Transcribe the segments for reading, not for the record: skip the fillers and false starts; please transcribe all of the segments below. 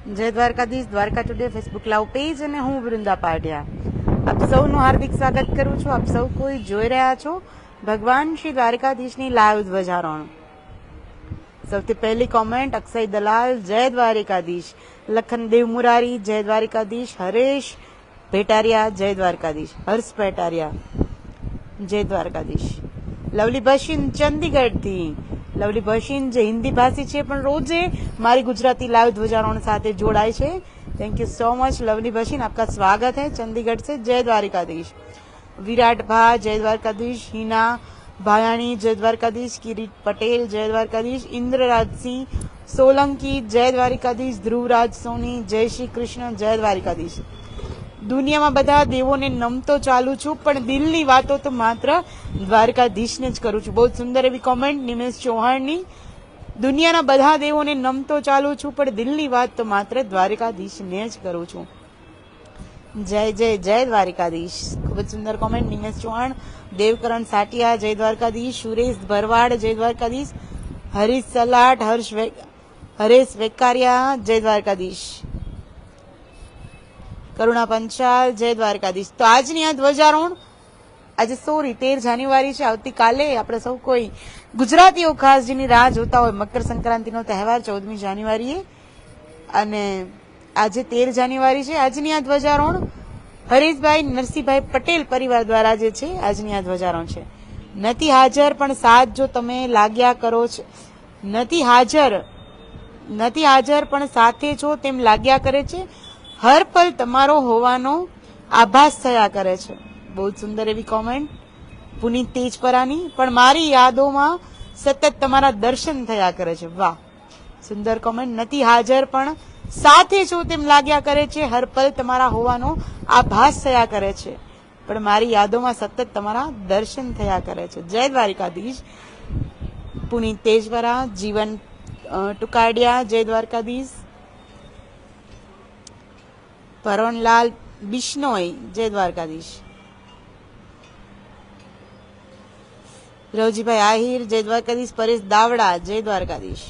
જય Dwarkadhish, Dwarka today Facebook live page અને હું વૃંદા પાટિયા આપ સૌનું હાર્દિક સ્વાગત કરું છું. આપ સૌ કોઈ જોઈ રહ્યા છો ભગવાન શ્રી દ્વારકાધીશની લાઈવ ધ્વજારોહણ. સૌથી પહેલી કોમેન્ટ અક્ષય દલાલ, જય દ્વારકાધીશ. લખનદેવ મુરારી, જય દ્વારકાધીશ. હરેશ ભેટારિયા, જય દ્વારકાધીશ. હર્ષ ભેટારિયા, જય દ્વારકાધીશ. લવલી ભશીન ચંદીગઢથી, લવલી ભશીન જે હિન્દી ભાષી છે પણ રોજે મારી ગુજરાતી લાઈવ ધ્વજારોહણ સાથે જોડાય છે. Thank you so much lovely Bhasin, आपका स्वागत है चंडीगढ़ से. जय द्वारिकाधीश. विराट भा, जय द्वारकाधीश. हीना भायाणी, जय द्वारकाधीश. किरीट पटेल, जय द्वारकाधीश. इंद्रराज सिंह सोलंकी, जय द्वारिकाधीश. ध्रुवराज सोनी, जय श्री कृष्ण, जय द्वारिकाधीश. દુનિયામાં બધા દેવોને નમતો ચાલુ છું પણ દિલની વાતો તો માત્ર દ્વારકાધીશને જ કરું છું. બહુ સુંદર એવી કોમેન્ટ નિમેશ ચૌહાણની. દુનિયાના બધા દેવોને નમતો ચાલુ છું પણ દિલની વાત તો માત્ર દ્વારકાધીશને જ કરું છું. જય જય જય દ્વારકાધીશ. ખૂબ જ સુંદર કોમેન્ટ નિમેશ ચૌહાણ. દેવકરણ સાટિયા, જય દ્વારકાધીશ. સુરેશ ભરવાડ, જય દ્વારકાધીશ. હરીશ સલાટ, હરેશ વેકારિયા, જય દ્વારકાધીશ. કરુણા પંચાલ, જય દ્વારકાધીશ. તો આજની આ ધ્વજારોહણ આજે 13 જાન્યુઆરી છે. આવતીકાલે આપણે સૌ કોઈ ગુજરાતીઓ ખાસ જેની રાહ જોતા હોય મકર સંક્રાંતિનો તહેવાર 14મી જાન્યુઆરીએ, અને આજે 13 જાન્યુઆરી છે. આજની આ ધ્વજારોહણ હરેશભાઈ નરસિંહભાઈ પટેલ પરિવાર દ્વારા જે છે આજની આ ધ્વજારોહણ છે. નથી હાજર પણ સાથ જો તમે લાગ્યા કરો છો, નથી હાજર પણ સાથે છો તેમ લાગ્યા કરે છે. હર પલ તમારો હોવાનો આભાસ થયા કરે છે. બહુ સુંદર એવી કોમેન્ટ પુનીત તેજપરાની. પણ મારી યાદોમાં સતત તમારા દર્શન થયા કરે છે. વાહ, સુંદર કોમેન્ટ. નથી હાજર પણ સાથે છો તેમ લાગ્યા કરે છે. હર પલ તમારા હોવાનો આભાસ થયા કરે છે. પણ મારી યાદોમાં સતત તમારા દર્શન થયા કરે છે. જય દ્વારકાધીશ. પુનીત તેજપરા, જીવન ટુકાડિયા, જય દ્વારકાધીશ. પરણલાલ બિશ્નોઈ, જય દ્વારકાધીશ. રવજીભાઈ આહિર, જય દ્વારકાધીશ. પરેશ દાવડા, જય દ્વારકાધીશ.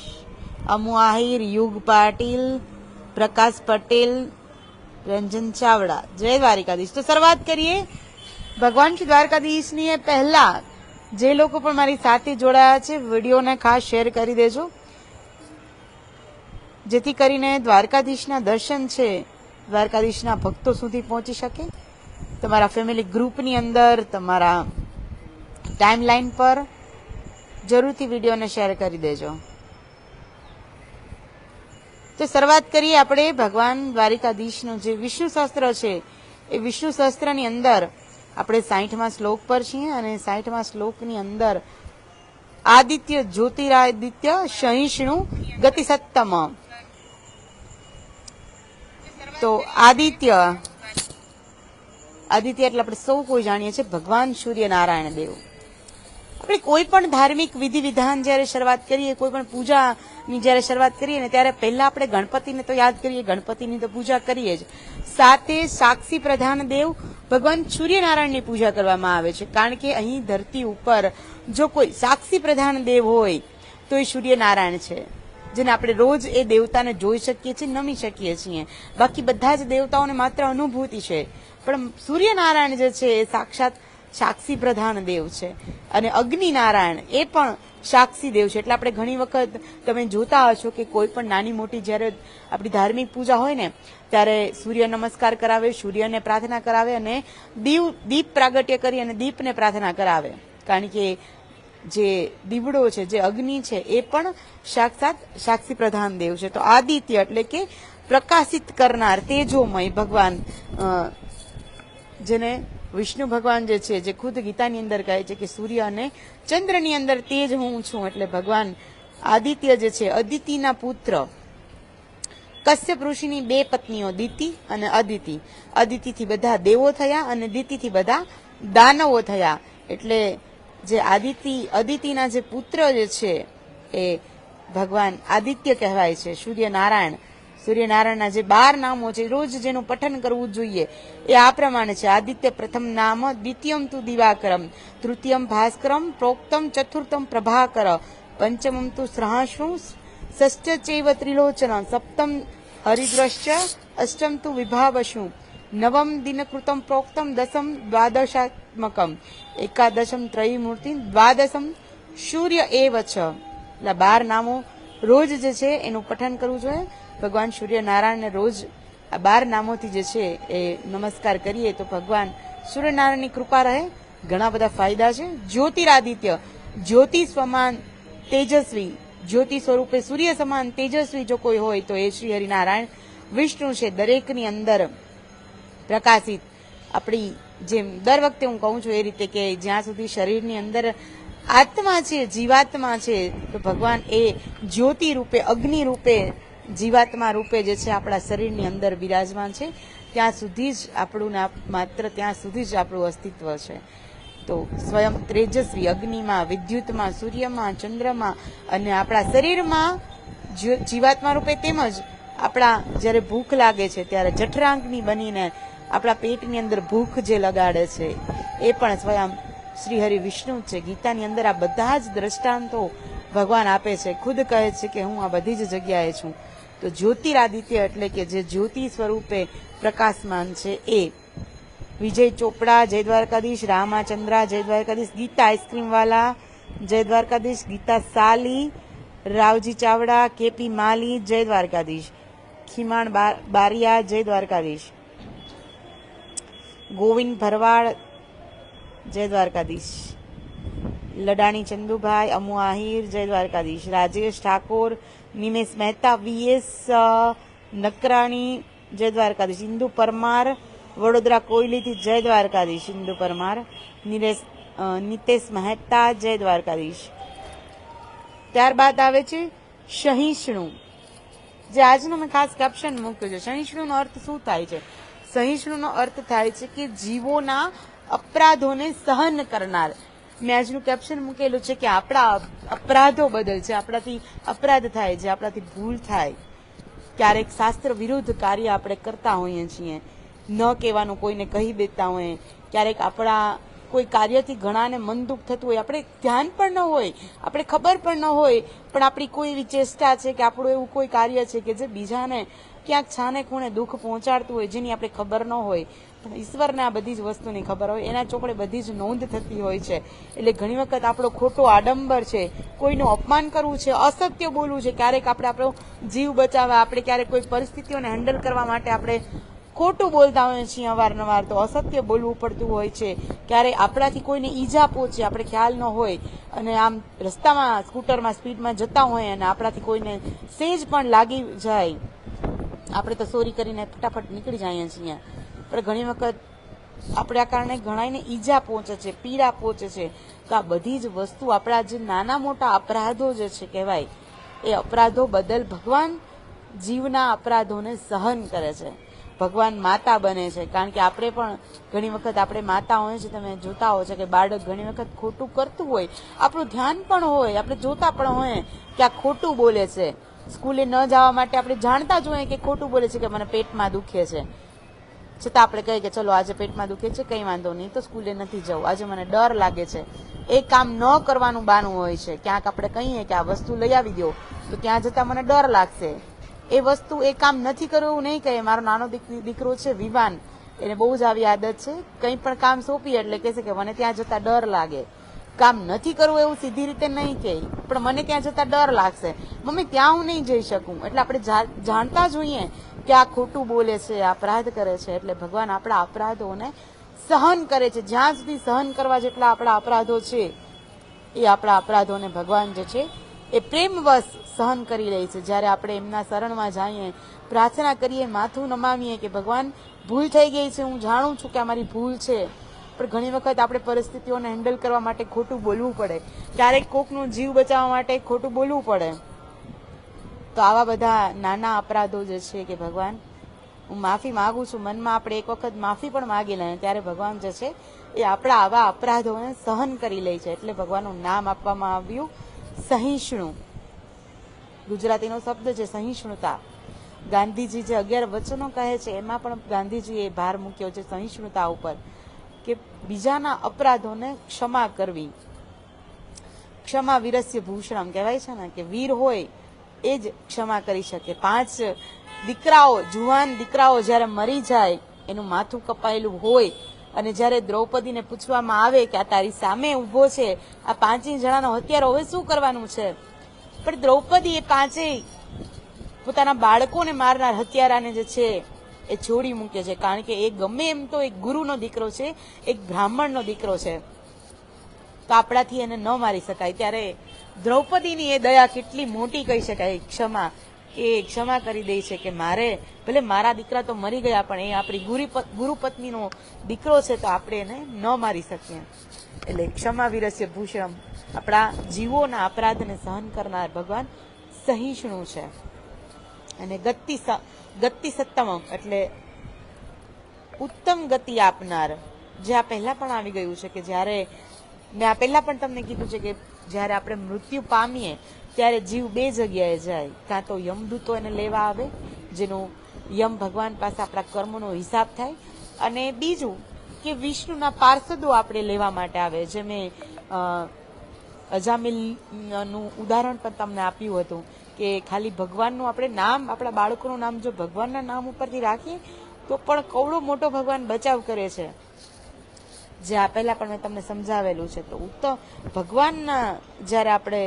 અમુ આહિર, યુગ પાટીલ, પ્રકાશ પટેલ, રંજન ચાવડા, જય દ્વારકાધીશ. તો શરૂઆત કરીએ ભગવાન શ્રી દ્વારકાધીશની. પહેલા જે લોકો પણ મારી સાથે જોડાયા છે વિડીયોને ખાસ શેર કરી દેજો, જેથી કરીને દ્વારકાધીશના દર્શન છે દ્વારકાધીશના ભક્તો સુધી પહોંચી શકે. તમારા ફેમિલી ગ્રુપની અંદર, તમારા ટાઈમલાઈન પર જરૂરથી વિડીયોને શેર કરી દેજો. તો શરૂઆત કરીએ આપણે ભગવાન દ્વારિકાધીશનું જે વિષ્ણુ સહસ્ત્ર છે એ વિષ્ણુ સહસ્ત્રની અંદર આપણે 60મા શ્લોક પર છીએ, અને 60મા શ્લોકની અંદર આદિત્ય જ્યોતિરાદિત્ય સહિષ્ણુ ગતિસત્તમ. તો આદિત્ય એટલે આપણે સૌ કોઈ જાણીએ છીએ ભગવાન સૂર્યનારાયણ દેવ. આપણે કોઈ પણ ધાર્મિક વિધિ વિધાન જયારે શરૂઆત કરીએ, કોઈ પણ પૂજાની જયારે શરૂઆત કરીએ ને ત્યારે પહેલા આપણે ગણપતિને તો યાદ કરીએ, ગણપતિની તો પૂજા કરીએ જ. સાથે સાક્ષી પ્રધાન દેવ ભગવાન સૂર્યનારાયણની પૂજા કરવામાં આવે છે. કારણ કે અહીં ધરતી ઉપર જો કોઈ સાક્ષી પ્રધાન દેવ હોય તો એ સૂર્યનારાયણ છે, જેને આપણે રોજ એ દેવતાને જોઈ શકીએ છીએ, નમી શકીએ છીએ. બાકી બધા જ દેવતાઓને માત્ર અનુભૂતિ છે, પણ સૂર્યનારાયણ જે છે એ સાક્ષાત સાક્ષી પ્રધાન દેવ છે. અને અગ્નિનારાયણ એ પણ સાક્ષી દેવ છે. એટલે આપણે ઘણી વખત તમે જોતા હશો કે કોઈ પણ નાની મોટી જયારે આપણી ધાર્મિક પૂજા હોય ને ત્યારે સૂર્ય નમસ્કાર કરાવે, સૂર્યને પ્રાર્થના કરાવે, અને દીપ પ્રાગટ્ય કરી અને દીપને પ્રાર્થના કરાવે. કારણ કે જે દીવડો છે, જે અગ્નિ છે, એ પણ સાક્ષાત સાક્ષી પ્રધાન દેવ છે. તો આદિત્ય એટલે કે પ્રકાશિત કરનાર તેજોમય ભગવાન, જેને વિષ્ણુ ભગવાન જે છે જે ખુદ ગીતાની અંદર કહે છે કે સૂર્ય અને ચંદ્રની અંદર તેજ હું છું. એટલે ભગવાન આદિત્ય જે છે અદિતિના પુત્ર. કશ્યપ ઋષિની 2 પત્નીઓ દિતિ અને અદિતિ. અદિતિથી બધા દેવો થયા અને દિતિથી બધા દાનવો થયા. એટલે જે અદિતિના જે પુત્ર જે છે એ ભગવાન આદિત્ય કહેવાય છે. સૂર્યનારાયણના જે 12 નામો છે રોજ જેનું પઠન કરવું જોઈએ એ આ પ્રમાણે છે. આદિત્ય પ્રથમ નામ, દ્વિતીયમ તુ દિવાકરમ, તૃતીયમ ભાસ્કરમ, પ્રોક્તમ ચતુર્થમ પ્રભાકર, પંચમમ તુ સહસ્રમ, ષષ્ઠ ચૈવ ત્રિલોચન, સપ્તમ હરિદ્રશ્ચ અષ્ટમ તુ વિભાવશુ નવમ દિનકૃતમ પ્રોક્તમ દસમ દ્વાદશાત્મકમ એકાદશમ ત્રયમૂર્તિ દ્વાદશમ સૂર્ય એવ છ. એટલે 12 નામો રોજ જે છે એનું પઠન કરવું જોઈએ. ભગવાન સૂર્યનારાયણને રોજ આ 12 નામોથી જે છે એ નમસ્કાર કરીએ તો ભગવાન સૂર્યનારાયણની કૃપા રહે. ઘણા બધા ફાયદા છે. જ્યોતિરાદિત્ય, જ્યોતિ સમાન તેજસ્વી, જ્યોતિ સ્વરૂપે સૂર્ય સમાન તેજસ્વી જો કોઈ હોય તો એ શ્રી હરિનારાયણ વિષ્ણુ છે. દરેકની અંદર પ્રકાશિત. આપણી જેમ દર વખતે હું કહું છું એ રીતે કે જ્યાં સુધી શરીરની અંદર આત્મા છે, જીવાત્મા છે, તો ભગવાન એ જ્યોતિ રૂપે, અગ્નિ રૂપે, જીવાત્મા રૂપે જે છે આપણા શરીરની અંદર બિરાજમાન છે. ત્યાં સુધી જ આપણું માત્ર ત્યાં સુધી જ આપણું અસ્તિત્વ છે. તો સ્વયં તેજસ્વી અગ્નિમાં, વિદ્યુતમાં, સૂર્યમાં, ચંદ્રમાં અને આપણા શરીરમાં જીવાત્મા રૂપે, તેમજ આપણા જ્યારે ભૂખ લાગે છે ત્યારે જઠરાંગની બનીને આપણા પેટની અંદર ભૂખ જે લગાડે છે એ પણ સ્વયં શ્રી હરિ વિષ્ણુ છે. ગીતાની અંદર આ બધા જ દ્રષ્ટાંતો ભગવાન આપે છે. ખુદ કહે છે કે હું આ બધી જ જગ્યાએ છું. તો જ્યોતિરાદિત્ય એટલે કે જે જ્યોતિ સ્વરૂપે પ્રકાશમાન છે એ. વિજય ચોપડા જય દ્વારકાધીશ, રામાચંદ્રા જય દ્વારકાધીશ, ગીતા આઈસ્ક્રીમવાલા જય દ્વારકાધીશ, ગીતા સાલી, રાવજી ચાવડા, કેપી માલી જય દ્વારકાધીશ, ખીમાણ બારિયા જય દ્વારકાધીશ, ગોવિંદ ભરવાડ જય દ્વારકાધીશ, લડાણી ચંદુભાઈ, અમુ આહિર જય દ્વારકાધીશ, રાજેશ ઠાકોર, નિમેશ મહેતા, વીએસ નકરાણી જય દ્વારકાધીશ, ઇન્દુ પરમાર વડોદરા કોયલીથી જય દ્વારકાધીશ, ઇન્દુ પરમાર, નિતેશ મહેતા જય દ્વારકાધીશ. ત્યારબાદ આવે છે સહિષ્ણુ, જે આજનો મેં ખાસ કેપ્શન મૂક્યું છે. સહિષ્ણુનો અર્થ શું થાય છે? સહિષ્ણુનો અર્થ થાય છે કે જીવોના અપરાધોને સહન કરનાર. મેં આજનું કેપ્શન મૂકેલું છે કે આપણા અપરાધો બદલ છે, આપણાથી અપરાધ થાય છે, આપણાથી ભૂલ થાય, ક્યારેક શાસ્ત્ર વિરુદ્ધ કાર્ય આપણે કરતા હોઈએ છીએ, ન કહેવાનું કોઈને કહી દેતા હોય, ક્યારેક આપણા કોઈ કાર્યથી ઘણાને મન દુઃખ થતું હોય, આપણે ધ્યાન પણ ન હોય, આપણે ખબર પણ ન હોય, પણ આપણી કોઈ એવી ચેષ્ટા છે કે આપણું એવું કોઈ કાર્ય છે કે જે બીજાને ક્યાંક છાને ખૂણે દુઃખ પહોંચાડતું હોય, જેની આપણે ખબર ન હોય, પણ ઈશ્વરને આ બધી જ વસ્તુની ખબર હોય, એના ચોપડે બધી જ નોંધ થતી હોય છે. એટલે ઘણી વખત આપણો ખોટો આડંબર છે, કોઈનું અપમાન કરવું છે, અસત્ય બોલવું છે, ક્યારેક આપણે આપણો જીવ બચાવવા, આપણે ક્યારેક કોઈ પરિસ્થિતિઓને હેન્ડલ કરવા માટે આપણે ખોટું બોલતા હોઈએ છીએ, અવારનવાર તો અસત્ય બોલવું પડતું હોય છે. ક્યારે આપણાથી કોઈને ઈજા પહોંચે, આપણે ખ્યાલ ન હોય, અને આમ રસ્તામાં સ્કૂટરમાં સ્પીડમાં જતા હોય અને આપણાથી કોઈને સેજ પણ લાગી જાય, આપણે તો સોરી કરીને ફટાફટ નીકળી જઈએ છીએ, પણ ઘણી વખત આપણા કારણે ઘણાને ઈજા પહોંચે છે, પીડા પહોંચે છે. તો આ બધી જ વસ્તુ આપણા જે નાના મોટા અપરાધો જે છે કહેવાય, એ અપરાધો બદલ ભગવાન જીવના અપરાધોને સહન કરે છે. ભગવાન માતા બને છે, કારણ કે આપણે પણ ઘણી વખત આપણે માતા હોય છે, તમે જોતા હો છો કે બાળક ઘણી વખત ખોટું કરતું હોય, આપણું ધ્યાન પણ હોય, આપણે જોતા પણ હોય કે આ ખોટું બોલે છે. સ્કૂલે ન જવા માટે આપણે જાણતા જ હોય કે ખોટું બોલે છે, કે મને પેટમાં દુખે છે, છતાં આપણે કહીએ કે ચલો આજે પેટમાં દુખે છે, કંઈ વાંધો નહીં, તો સ્કૂલે નથી જવું, આજે મને ડર લાગે છે. એ કામ ન કરવાનું બહાનું હોય છે. ક્યાંક આપણે કહીએ કે આ વસ્તુ લઈ આવી દો, તો ત્યાં જતા મને ડર લાગશે. એ વસ્તુ એ કામ નથી કરવું એવું નહીં કહે. મારો નાનો દીકરો છે વિવાન, એને બહુ જ આવી આદત છે, કંઈ પણ કામ સોંપીએ એટલે કહેશે કે મને ત્યાં જતા ડર લાગે. કામ નથી કરવું એવું સીધી રીતે નહીં કહે, પણ મને ત્યાં જતા ડર લાગશે, મમ્મી ત્યાં હું નહીં જઈ શકું. એટલે આપણે જાણતા જોઈએ કે આ ખોટું બોલે છે, અપરાધ કરે છે. એટલે ભગવાન આપણા અપરાધોને સહન કરે છે. જ્યાં સુધી સહન કરવા જેટલા આપણા અપરાધો છે, એ આપણા અપરાધોને ભગવાન જે છે એ પ્રેમવશ સહન કરી લે છે. જ્યારે આપણે એમના શરણમાં જઈએ, પ્રાર્થના કરીએ, માથું નમાવીએ કે ભગવાન ભૂલ થઈ ગઈ છે, હું જાણું છું કે અમારી ભૂલ છે, પણ ઘણી વખત આપણે પરિસ્થિતિઓને હેન્ડલ કરવા માટે ખોટું બોલવું પડે, ક્યારેક કોકનો જીવ બચાવવા માટે ખોટું બોલવું પડે. તો આવા બધા નાના અપરાધો જે છે કે ભગવાન હું માફી માગું છું, મનમાં આપણે એક વખત માફી પણ માગી લઈએ, ત્યારે ભગવાન જે છે એ આપણા આવા અપરાધોને સહન કરી લે છે. એટલે ભગવાનનું નામ આપવામાં આવ્યું સહિષ્ણુ. ગુજરાતીનો શબ્દ છે સહિષ્ણુતા. ગાંધીજી જે 11 વચનો કહે છે, એમાં પણ ગાંધીજીએ ભાર મૂક્યો છે સહિષ્ણુતા ઉપર, કે બીજાના અપરાધોને ક્ષમા કરવી. ક્ષમા વીરસ્ય ભૂષણમ કહેવાય છે ને, કે વીર હોય એ જ ક્ષમા કરી શકે. 5 દીકરાઓ, જુવાન દીકરાઓ જ્યારે મરી જાય, એનું માથું કપાયેલું હોય, અને જ્યારે દ્રૌપદીને પૂછવામાં આવે કે આ તારી સામે ઊભો છે, આ 5 જણાનો હત્યારો, હવે શું કરવાનું છે? પણ દ્રૌપદી એ 5 પોતાના બાળકોને મારનાર હત્યારાને જે છે એ છોડી મૂકે છે, કારણ કે એ ગમે એમ તો એક ગુરુનો દીકરો છે, એક બ્રાહ્મણનો દીકરો છે, તો આપણાથી એને ન મારી શકાય. ત્યારે દ્રૌપદીની એ દયા કેટલી મોટી કહી શકાય, ક્ષમા, કે ક્ષમા કરી દે છે કે મારે ભલે મારા દીકરા તો મરી ગયા, પણ એ આપણી ગુરુપત્નીનો દીકરો છે, તો આપણે એને ન મારી શકીએ. એટલે ક્ષમા વિરસ્ય ભૂષણમ, આપણા જીવોના અપરાધને સહન કરનાર ભગવાન સહિષ્ણુ છે. અને ગતિ સત્તમમ એટલે ઉત્તમ ગતિ આપનાર, જે આ પહેલા પણ આવી ગયું છે કે જ્યારે મેં આ પહેલા પણ તમને કીધું છે કે જ્યારે આપણે મૃત્યુ પામીએ ત્યારે જીવ 2 જગ્યાએ જાય, કાં તો યમદૂતો એને લેવા આવે, જેનું યમ ભગવાન પાસે આપણા કર્મનો હિસાબ થાય, અને બીજું કે વિષ્ણુના પાર્ષદો આપણે લેવા માટે આવે. જે મેં અજામિલનું ઉદાહરણ પણ તમને આપ્યું હતું કે ખાલી ભગવાનનું આપણે નામ, આપણા બાળકોનું નામ જો ભગવાનના નામ ઉપરથી રાખીએ તો પણ કવડો મોટો ભગવાન બચાવ કરે છે, જે આ પહેલા પણ મેં તમને સમજાવેલું છે. તો ઉત્તમ ભગવાનના જ્યારે આપણે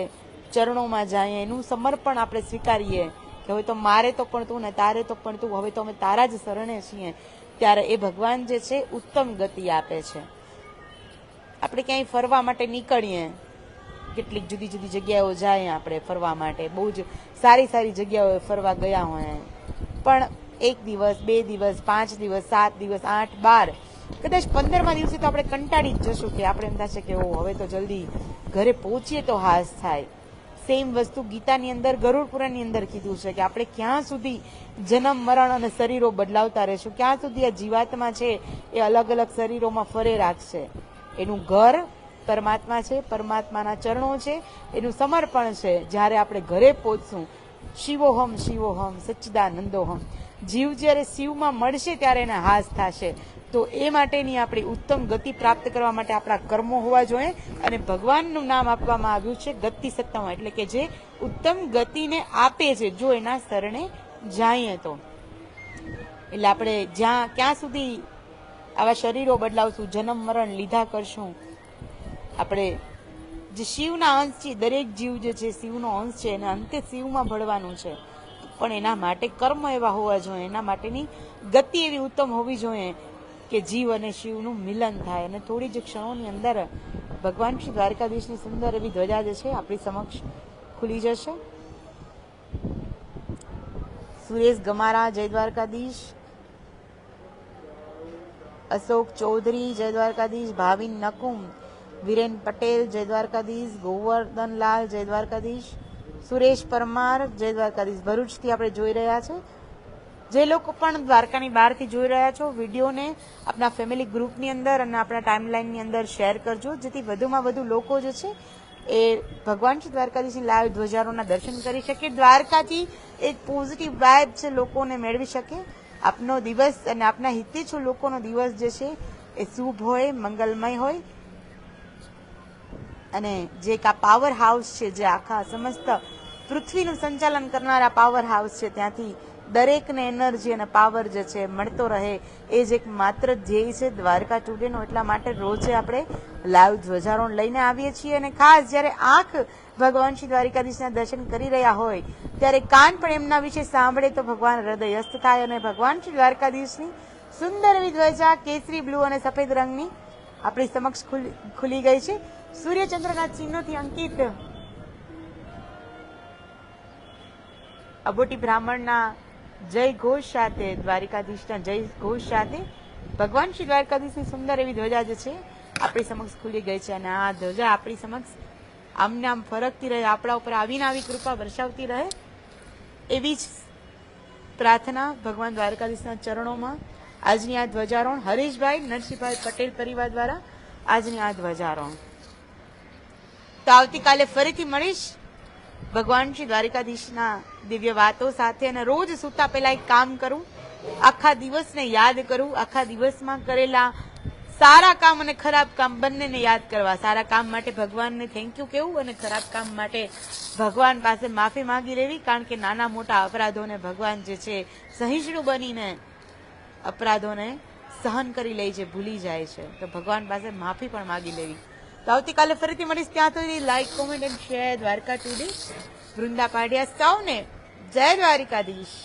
ચરણોમાં જઈએ, એનું સમર્પણ આપણે સ્વીકારીએ કે હવે તો મારે તો પણ તું ને તારે તો પણ તું, હવે તો અમે તારા જ શરણે છીએ, ત્યારે એ ભગવાન જે છે ઉત્તમ ગતિ આપે છે. આપણે ક્યાંય ફરવા માટે નીકળીએ, કેટલીક જુદી જુદી જગ્યાઓ જાય આપણે ફરવા માટે, બહુ જ સારી સારી જગ્યાઓ ફરવા ગયા હોય, પણ 1 દિવસ 2 દિવસ 5 દિવસ 7 દિવસ 8 12 કદાચ 15મા દિવસે તો આપણે કંટાળી જ જશું, કે આપણે એમ થશે કે ઓ હવે તો જલ્દી ઘરે પહોંચીએ તો હાસ થાય. સેમ વસ્તુ ગીતાની અંદર, ગરુડ પુરાણની અંદર કીધું છે કે આપણે ક્યાં સુધી જન્મ મરણ અને શરીરો બદલાવતા રહેશું, ક્યાં સુધી આ જીવાત્મા છે એ અલગ અલગ શરીરોમાં ફરે રાખશે. એનું ઘર પરમાત્મા છે, પરમાત્માના ચરણો છે, એનું સમર્પણ છે. જ્યારે આપણે ઘરે પહોંચશું, શિવોહમ શિવોહમ સચ્ચિદાનંદોહમ, જીવ જ્યારે શિવમાં મળશે ત્યારે એને હાસ થશે. તો એ માટેની આપણી ઉત્તમ ગતિ પ્રાપ્ત કરવા માટે આપણા કર્મો હોવા જોઈએ, અને ભગવાનનું નામ આપવામાં આવ્યું છે ગતિ સત્તમ, એટલે કે જે ઉત્તમ ગતિને આપે છે જો એના શરણે જઈએ તો. એટલે આપણે ક્યાં સુધી આવા શરીરો બદલાવશું, જન્મ મરણ લીધા કરશું, આપણે જે શિવના અંશ છે, દરેક જીવ જે છે શિવનો અંશ છે, એને અંતે શિવમાં ભળવાનું છે, પણ એના માટે કર્મ એવા હોવા જોઈએ, એના માટેની ગતિ એવી ઉત્તમ હોવી જોઈએ કે જીવ અને શિવનું મિલન થાય. અને થોડી જ ક્ષણોની અંદર ભગવાન શ્રી દ્વારકાધીશની સુંદર એવી ધ્વજા જે છે આપણી સમક્ષ ખુલી જશે. સુરેશ ગમારા જય દ્વારકાધીશ, અશોક ચૌધરી જય દ્વારકાધીશ, ભાવિન નકુમ, વિરેન પટેલ જય દ્વારકાધીશ, ગોવર્ધનલાલ જય દ્વારકાધીશ, સુરેશ પરમાર જય દ્વારકાધીશ. ભરૂચથી આપણે જોઈ રહ્યા છે. જે લોકો પણ દ્વારકાની બહારથી જોઈ રહ્યા છો, વિડીયોને આપણા ફેમિલી ગ્રુપની અંદર અને આપણા ટાઈમલાઈનની અંદર શેર કરજો, જેથી વધુમાં વધુ લોકો જે છે એ ભગવાન શ્રી દ્વારકાધીશની લાઈવ ધ્વજારોના દર્શન કરી શકે, દ્વારકાથી એક પોઝિટિવ વાઇબ છે લોકોને મેળવી શકે. આપનો દિવસ અને આપના હિતેચ્છુ લોકોનો દિવસ જે છે એ શુભ હોય, મંગલમય હોય, અને જે એક આ પાવર હાઉસ છે, જે આખા સમસ્ત પૃથ્વીનું સંચાલન કરનારા પાવર હાઉસ છે, ત્યાંથી દરેકને એનર્જી અને પાવર જે છે મળતો રહે, એ જ એક માત્ર ધ્યેય છે દ્વારકા ટુડેનો. એટલા માટે રોજે આપણે લાઈવ ધ્વજારોહણ લઈને આવીએ છીએ, અને ખાસ જ્યારે આંખ ભગવાન શ્રી દ્વારકાધીશના દર્શન કરી રહ્યા હોય ત્યારે કાન પણ એમના વિશે સાંભળે તો ભગવાન હૃદયસ્થ થાય. અને ભગવાન શ્રી દ્વારકાધીશની સુંદર એવી ધ્વજા કેસરી, બ્લુ અને સફેદ રંગની આપણી સમક્ષ ખુલી ગઈ છે, સૂર્યચંદ્રના ચિહ્નોથી અંકિત. અબોટી બ્રાહ્મણના જય ઘોષ સાથે, દ્વારિકાધીશના જય ઘોષ સાથે ભગવાન શ્રી દ્વારકાધીશની સુંદર એવી ધ્વજા જે છે આપણી સમક્ષ ખુલી ગઈ છે. અને આ ધ્વજા આપણી સમક્ષ આમને આમ ફરકતી રહે, આપણા ઉપર આવીને આવી કૃપા વર્ષાવતી રહે, એવી જ પ્રાર્થના ભગવાન દ્વારકાધીશના ચરણોમાં. આજની આ ધ્વજારોહણ હરીશભાઈ નરસિંહભાઈ પટેલ પરિવાર દ્વારા આજની આ ધ્વજારોહણ. તો આવતીકાલે ફરીથી મળીશ ભગવાન શ્રી દ્વારકાધીશના દિવ્ય વાતો સાથે. અને રોજ સૂતા પહેલા એક કામ કરું, આખા દિવસને યાદ કરું, આખા દિવસમાં કરેલા સારા કામ અને ખરાબ કામ બંનેને યાદ કરવા, સારા કામ માટે ભગવાનને થેન્ક યુ કહેવું અને ખરાબ કામ માટે ભગવાન પાસે માફી માંગી લેવી, કારણ કે નાના મોટા અપરાધોને ભગવાન જે છે સહિષ્ણુ બનીને અપરાધોને સહન કરી લે છે, ભૂલી જાય છે, તો ભગવાન પાસે માફી પણ માંગી લેવી. તો આવતીકાલે ફરીથી મળીશ, ત્યાં સુધી like, comment and share. Dwarka today Vrinda Padiya સૌને જય દ્વારિકાધીશ.